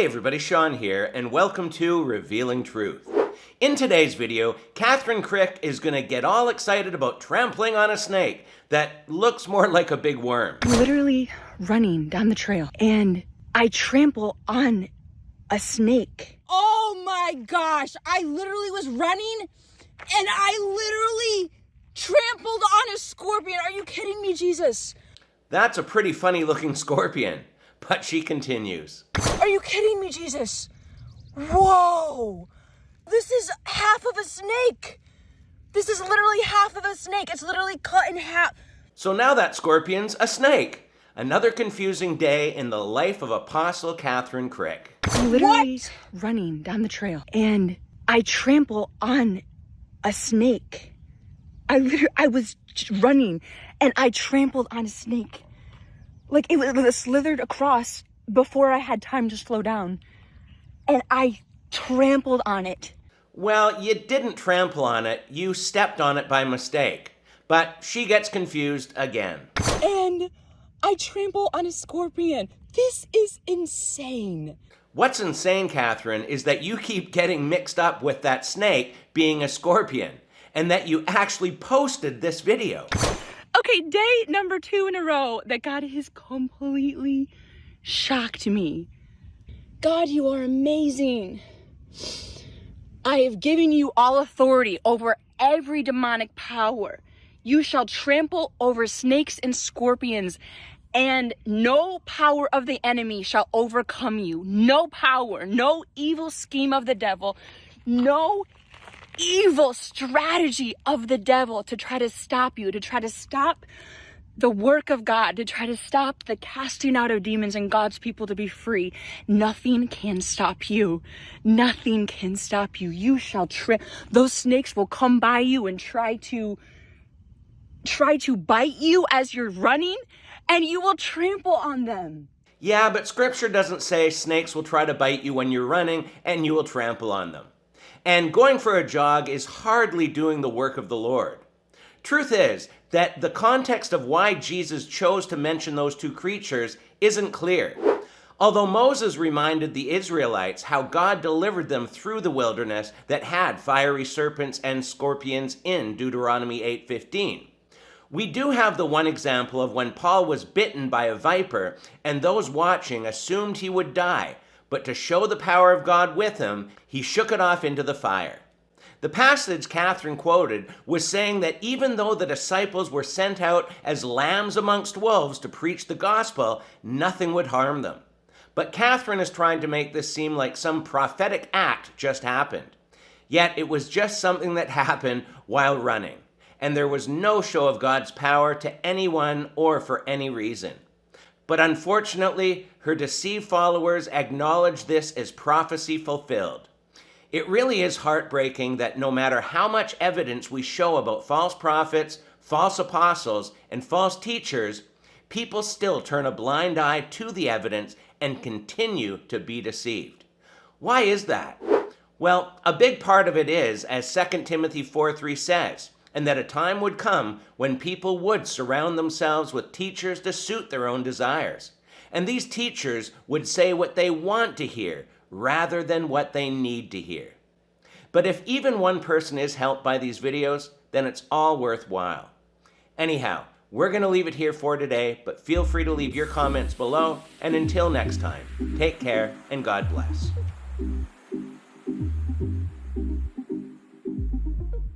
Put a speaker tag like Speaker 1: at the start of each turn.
Speaker 1: Hey everybody, Sean here, and welcome to Revealing Truth. In today's video, Kathryn Krick is going to get all excited about trampling on a snake that looks more like a big worm.
Speaker 2: I'm literally running down the trail, and I trample on a snake.
Speaker 3: Oh my gosh, I literally was running, and I literally trampled on a scorpion. Are you kidding me, Jesus?
Speaker 1: That's a pretty funny looking scorpion, but she continues.
Speaker 3: Are you kidding me, Jesus? Whoa! This is half of a snake. This is literally half of a snake. It's literally cut in half.
Speaker 1: So now that scorpion's a snake. Another confusing day in the life of Apostle Kathryn Krick.
Speaker 2: I'm literally running down the trail, and I trample on a snake. I was running, and I trampled on a snake. Like it slithered across before I had time to slow down, and I trampled on it.
Speaker 1: Well, you didn't trample on it, you stepped on it by mistake. But she gets confused again.
Speaker 3: And I trample on a scorpion. This is insane.
Speaker 1: What's insane, Kathryn, is that you keep getting mixed up with that snake being a scorpion, and that you actually posted this video.
Speaker 2: Okay, day number 2 in a row that God has completely shocked me.
Speaker 3: God, you are amazing. I have given you all authority over every demonic power. You shall trample over snakes and scorpions, and no power of the enemy shall overcome you. No power, no evil scheme of the devil, no evil strategy of the devil to try to stop you, to try to stop the work of God, to try to stop the casting out of demons and God's people to be free. Nothing can stop you. Nothing can stop you. You shall those snakes will come by you and try to bite you as you're running, and you will trample on them.
Speaker 1: Yeah, but scripture doesn't say snakes will try to bite you when you're running and you will trample on them. And going for a jog is hardly doing the work of the Lord. Truth is that the context of why Jesus chose to mention those two creatures isn't clear. Although Moses reminded the Israelites how God delivered them through the wilderness that had fiery serpents and scorpions in Deuteronomy 8:15. We do have the one example of when Paul was bitten by a viper and those watching assumed he would die, but to show the power of God with him, he shook it off into the fire. The passage Kathryn quoted was saying that even though the disciples were sent out as lambs amongst wolves to preach the gospel, nothing would harm them. But Kathryn is trying to make this seem like some prophetic act just happened. Yet it was just something that happened while running, and there was no show of God's power to anyone or for any reason. But unfortunately, her deceived followers acknowledge this as prophecy fulfilled. It really is heartbreaking that no matter how much evidence we show about false prophets, false apostles, and false teachers, people still turn a blind eye to the evidence and continue to be deceived. Why is that? Well, a big part of it is, as 2 Timothy 4:3 says, and that a time would come when people would surround themselves with teachers to suit their own desires. And these teachers would say what they want to hear rather than what they need to hear. But if even one person is helped by these videos, then it's all worthwhile. Anyhow, we're going to leave it here for today, but feel free to leave your comments below, and until next time, take care and God bless.